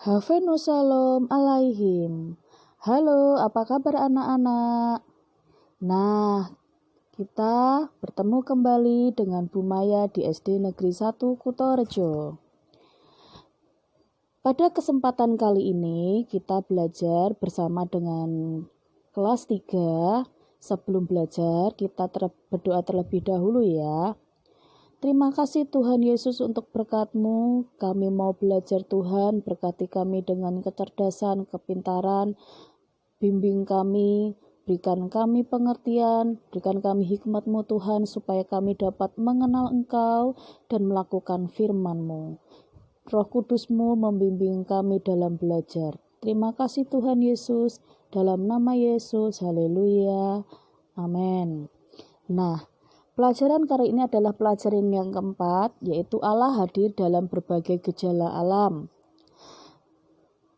Hafenu Shalom alaihim. Halo, apa kabar anak-anak? Nah, kita bertemu kembali dengan Bu Maya di SD Negeri 1 Kutorejo. Pada kesempatan kali ini, kita belajar bersama dengan kelas 3. Sebelum belajar, kita berdoa terlebih dahulu ya. Terima kasih Tuhan Yesus untuk berkat-Mu. Kami mau belajar Tuhan, berkati kami dengan kecerdasan, kepintaran, bimbing kami, berikan kami pengertian, berikan kami hikmat-Mu Tuhan, supaya kami dapat mengenal Engkau dan melakukan firman-Mu. Roh Kudus-Mu membimbing kami dalam belajar. Terima kasih Tuhan Yesus, dalam nama Yesus, haleluya, amin. Nah, pelajaran kali ini adalah pelajaran yang keempat, yaitu Allah hadir dalam berbagai gejala alam.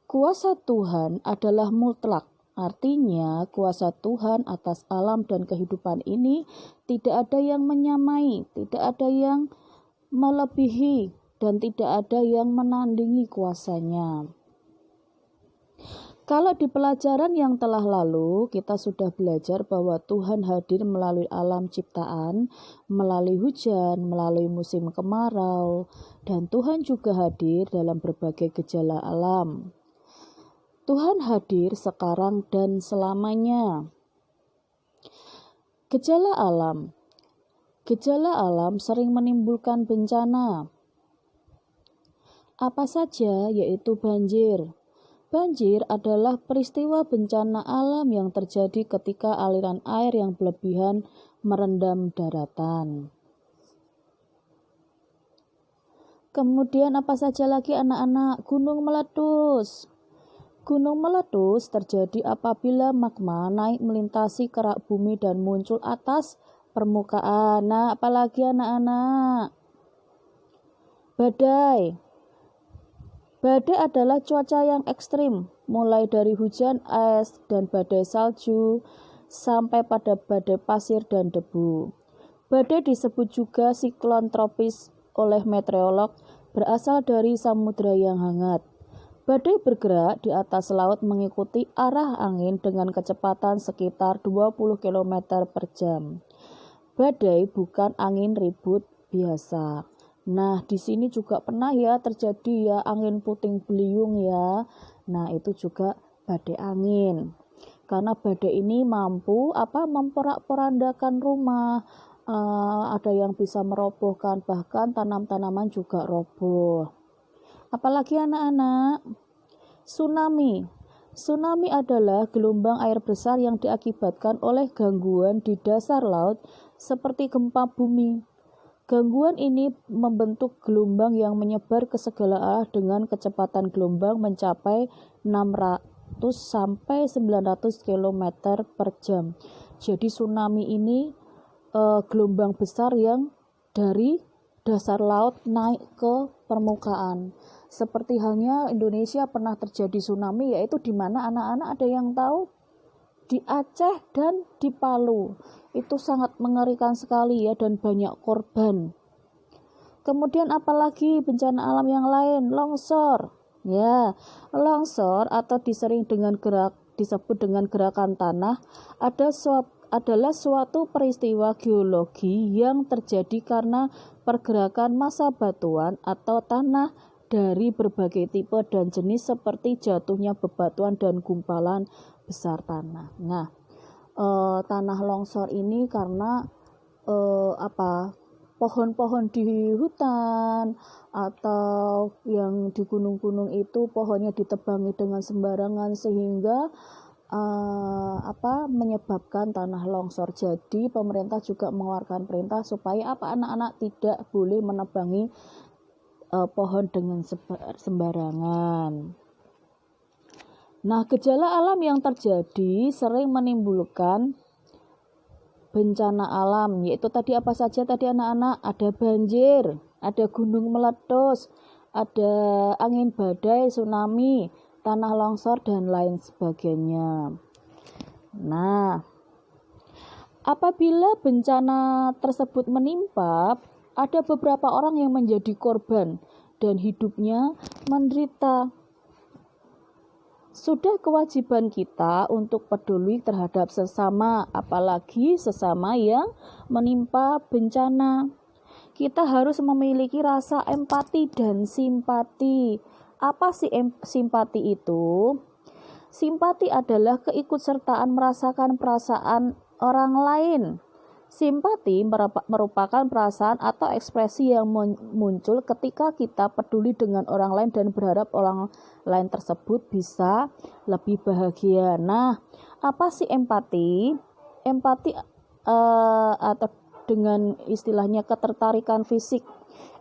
Kuasa Tuhan adalah mutlak, artinya kuasa Tuhan atas alam dan kehidupan ini tidak ada yang menyamai, tidak ada yang melebihi, dan tidak ada yang menandingi kuasanya. Kalau di pelajaran yang telah lalu, kita sudah belajar bahwa Tuhan hadir melalui alam ciptaan, melalui hujan, melalui musim kemarau, dan Tuhan juga hadir dalam berbagai gejala alam. Tuhan hadir sekarang dan selamanya. Gejala alam. Gejala alam sering menimbulkan bencana. Apa saja? Yaitu banjir. Banjir adalah peristiwa bencana alam yang terjadi ketika aliran air yang berlebihan merendam daratan. Kemudian apa saja lagi anak-anak? Gunung meletus. Gunung meletus terjadi apabila magma naik melintasi kerak bumi dan muncul atas permukaan. Nah, apalagi anak-anak? Badai. Badai adalah cuaca yang ekstrim, mulai dari hujan es dan badai salju sampai pada badai pasir dan debu. Badai disebut juga siklon tropis oleh meteorolog, berasal dari samudra yang hangat. Badai bergerak di atas laut mengikuti arah angin dengan kecepatan sekitar 20 km per jam. Badai bukan angin ribut biasa. Nah, di sini juga pernah ya terjadi ya angin puting beliung ya. Nah, itu juga badai angin. Karena badai ini mampu memporak-porandakan rumah. Ada yang bisa merobohkan, bahkan tanam-tanaman juga roboh. Apalagi anak-anak? Tsunami. Tsunami adalah gelombang air besar yang diakibatkan oleh gangguan di dasar laut seperti gempa bumi. Gangguan ini membentuk gelombang yang menyebar ke segala arah dengan kecepatan gelombang mencapai 600 sampai 900 km per jam. Jadi tsunami ini gelombang besar yang dari dasar laut naik ke permukaan. Seperti halnya Indonesia pernah terjadi tsunami, yaitu di mana anak-anak ada yang tahu? Di Aceh dan di Palu. Itu sangat mengerikan sekali ya, dan banyak korban. Kemudian apalagi bencana alam yang lain? Longsor. Ya, longsor atau disebut dengan gerakan tanah adalah suatu peristiwa geologi yang terjadi karena pergerakan massa batuan atau tanah dari berbagai tipe dan jenis seperti jatuhnya bebatuan dan gumpalan besar tanah. Nah, tanah longsor ini karena pohon-pohon di hutan atau yang di gunung-gunung itu pohonnya ditebangi dengan sembarangan sehingga menyebabkan tanah longsor. Jadi pemerintah juga mengeluarkan perintah supaya anak-anak tidak boleh menebangi pohon dengan sembarangan. Nah, gejala alam yang terjadi sering menimbulkan bencana alam, yaitu tadi apa saja tadi anak-anak? Ada banjir, ada gunung meletus, ada angin badai, tsunami, tanah longsor, dan lain sebagainya. Nah, apabila bencana tersebut menimpa, ada beberapa orang yang menjadi korban dan hidupnya menderita. Sudah kewajiban kita untuk peduli terhadap sesama, apalagi sesama yang menimpa bencana. Kita harus memiliki rasa empati dan simpati. Apa sih simpati itu? Simpati adalah keikutsertaan merasakan perasaan orang lain. Simpati merupakan perasaan atau ekspresi yang muncul ketika kita peduli dengan orang lain dan berharap orang lain tersebut bisa lebih bahagia. Nah, apa sih empati? Empati atau dengan istilahnya ketertarikan fisik.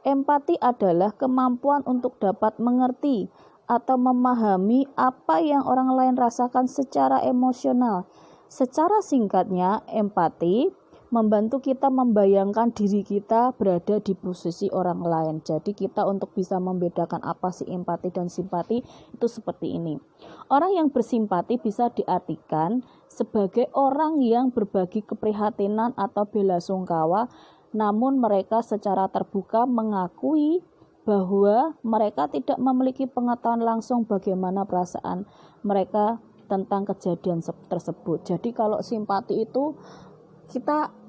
Empati adalah kemampuan untuk dapat mengerti atau memahami apa yang orang lain rasakan secara emosional. Secara singkatnya, empati membantu kita membayangkan diri kita berada di posisi orang lain. Jadi kita untuk bisa membedakan apa sih empati dan simpati itu seperti ini. Orang yang bersimpati bisa diartikan sebagai orang yang berbagi keprihatinan atau belasungkawa, namun mereka secara terbuka mengakui bahwa mereka tidak memiliki pengetahuan langsung bagaimana perasaan mereka tentang kejadian tersebut. Jadi kalau simpati itu kita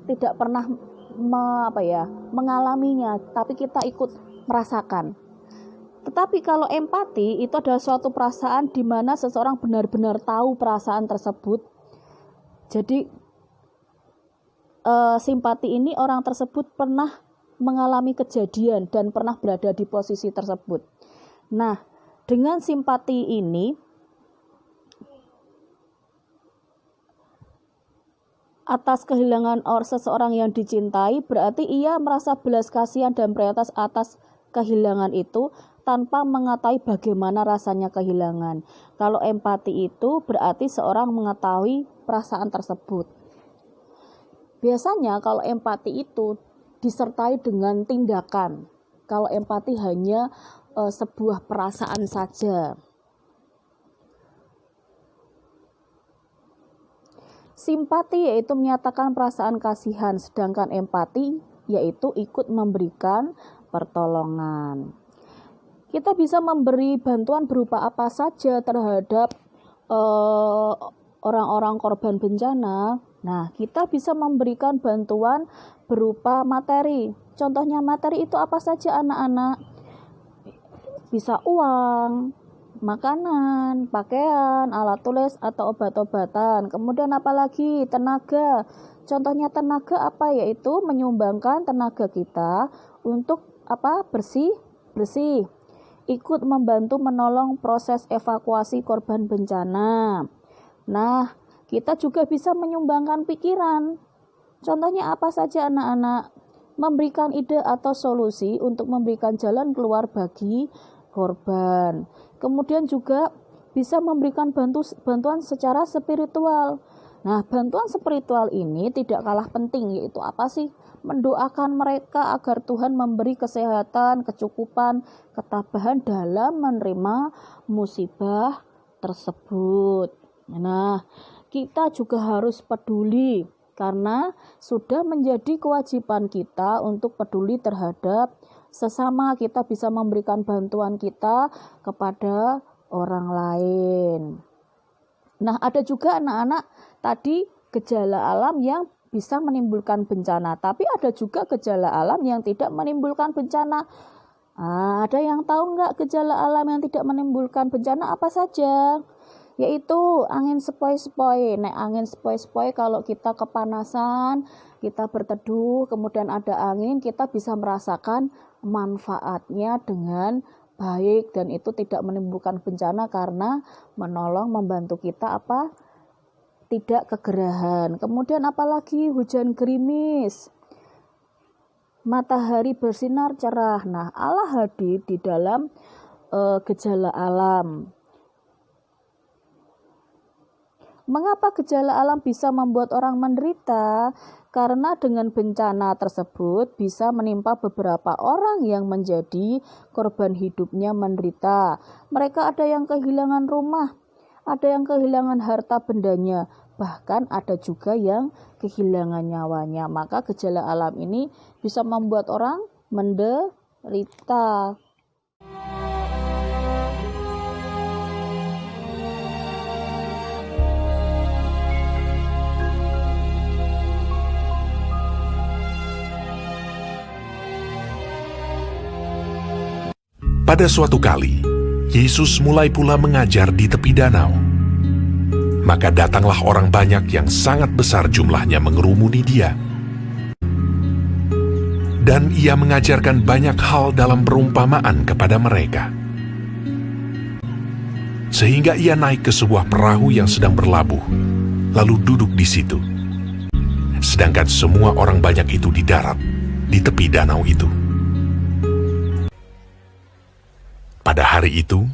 tidak pernah mengalaminya, tapi kita ikut merasakan. Tetapi kalau empati itu adalah suatu perasaan di mana seseorang benar-benar tahu perasaan tersebut. Jadi simpati ini orang tersebut pernah mengalami kejadian dan pernah berada di posisi tersebut. Nah, dengan simpati ini atas kehilangan seseorang yang dicintai, berarti ia merasa belas kasihan dan prihatin atas kehilangan itu tanpa mengetahui bagaimana rasanya kehilangan. Kalau empati itu berarti seorang mengetahui perasaan tersebut. Biasanya kalau empati itu disertai dengan tindakan. Kalau empati hanya sebuah perasaan saja. Simpati yaitu menyatakan perasaan kasihan, sedangkan empati yaitu ikut memberikan pertolongan. Kita bisa memberi bantuan berupa apa saja terhadap orang-orang korban bencana. Nah, kita bisa memberikan bantuan berupa materi. Contohnya materi itu apa saja anak-anak? Bisa uang, makanan, pakaian, alat tulis atau obat-obatan. Kemudian apalagi tenaga. Contohnya tenaga apa? Yaitu menyumbangkan tenaga kita untuk bersih. Ikut membantu menolong proses evakuasi korban bencana. Nah, kita juga bisa menyumbangkan pikiran. Contohnya apa saja anak-anak? Memberikan ide atau solusi untuk memberikan jalan keluar bagi korban. Kemudian juga bisa memberikan bantuan secara spiritual. Nah, bantuan spiritual ini tidak kalah penting, yaitu apa sih? Mendoakan mereka agar Tuhan memberi kesehatan, kecukupan, ketabahan dalam menerima musibah tersebut. Nah, kita juga harus peduli karena sudah menjadi kewajiban kita untuk peduli terhadap sesama. Kita bisa memberikan bantuan kita kepada orang lain. Nah, ada juga anak-anak tadi gejala alam yang bisa menimbulkan bencana, tapi ada juga gejala alam yang tidak menimbulkan bencana. Ada yang tahu nggak gejala alam yang tidak menimbulkan bencana apa saja? Yaitu angin sepoi-sepoi. Nah, angin sepoi-sepoi kalau kita kepanasan, kita berteduh, kemudian ada angin, kita bisa merasakan manfaatnya dengan baik dan itu tidak menimbulkan bencana karena menolong membantu kita tidak kegerahan. Kemudian apalagi hujan gerimis, matahari bersinar cerah. Nah, Allah hadir di dalam gejala alam. Mengapa gejala alam bisa membuat orang menderita? Karena dengan bencana tersebut bisa menimpa beberapa orang yang menjadi korban hidupnya menderita. Mereka ada yang kehilangan rumah, ada yang kehilangan harta bendanya, bahkan ada juga yang kehilangan nyawanya. Maka gejala alam ini bisa membuat orang menderita. Pada suatu kali, Yesus mulai pula mengajar di tepi danau. Maka datanglah orang banyak yang sangat besar jumlahnya mengerumuni dia. Dan ia mengajarkan banyak hal dalam perumpamaan kepada mereka. Sehingga ia naik ke sebuah perahu yang sedang berlabuh, lalu duduk di situ. Sedangkan semua orang banyak itu di darat, di tepi danau itu. Pada hari itu,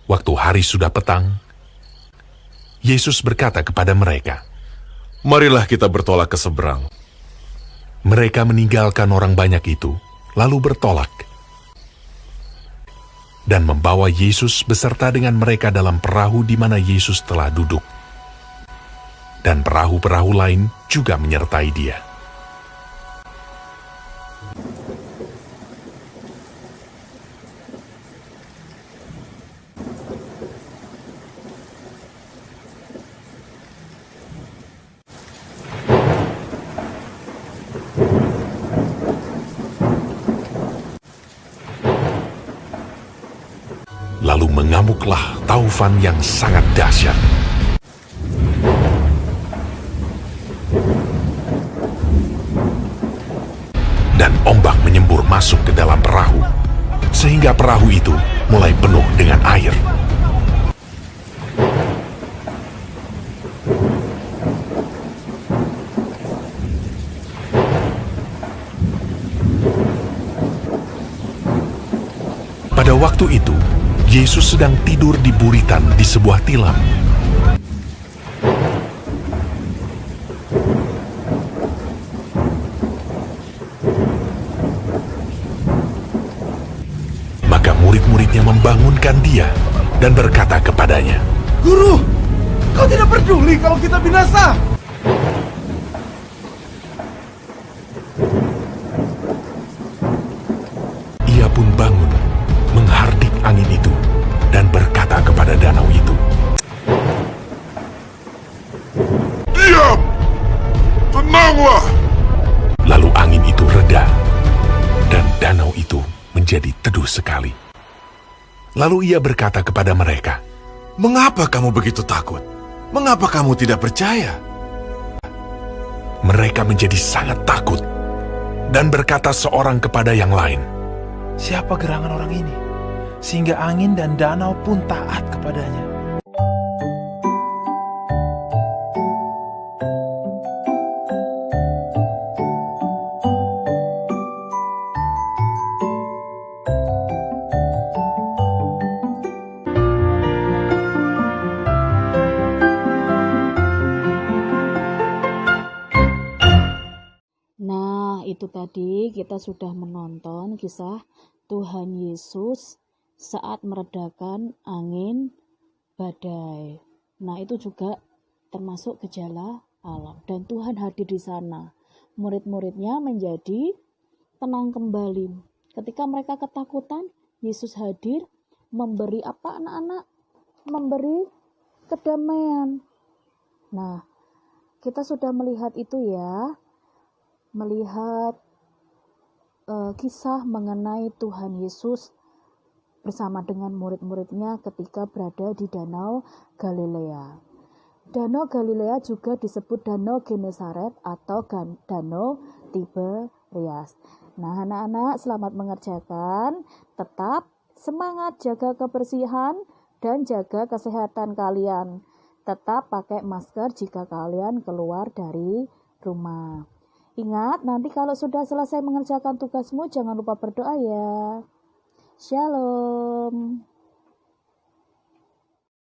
waktu hari sudah petang, Yesus berkata kepada mereka, "Marilah kita bertolak ke seberang." Mereka meninggalkan orang banyak itu, lalu bertolak. Dan membawa Yesus beserta dengan mereka dalam perahu di mana Yesus telah duduk. Dan perahu-perahu lain juga menyertai dia. Lalu mengamuklah taufan yang sangat dahsyat. Dan ombak menyembur masuk ke dalam perahu, sehingga perahu itu mulai penuh dengan air. Pada waktu itu, Yesus sedang tidur di buritan di sebuah tilam. Maka murid-muridnya membangunkan dia dan berkata kepadanya, "Guru, kau tidak peduli kalau kita binasa?" Ia pun bangun, menghardik angin itu, dan berkata kepada danau itu, "Diam! Tenanglah!" Lalu angin itu reda, dan danau itu menjadi teduh sekali. Lalu ia berkata kepada mereka, "Mengapa kamu begitu takut? Mengapa kamu tidak percaya?" Mereka menjadi sangat takut, dan berkata seorang kepada yang lain, Siapa gerangan orang ini, sehingga angin dan danau pun taat kepadanya? Nah, itu tadi kita sudah menonton kisah Tuhan Yesus saat meredakan angin badai. Nah, itu juga termasuk gejala alam. Dan Tuhan hadir di sana. Murid-muridnya menjadi tenang kembali. Ketika mereka ketakutan, Yesus hadir memberi apa anak-anak? Memberi kedamaian. Nah, kita sudah melihat itu ya. Melihat kisah mengenai Tuhan Yesus bersama dengan murid-muridnya ketika berada di Danau Galilea. Danau Galilea juga disebut Danau Genesaret atau Danau Tiberias. Nah, anak-anak selamat mengerjakan. Tetap semangat jaga kebersihan dan jaga kesehatan kalian. Tetap pakai masker jika kalian keluar dari rumah. Ingat, nanti kalau sudah selesai mengerjakan tugasmu, jangan lupa berdoa ya. Shalom.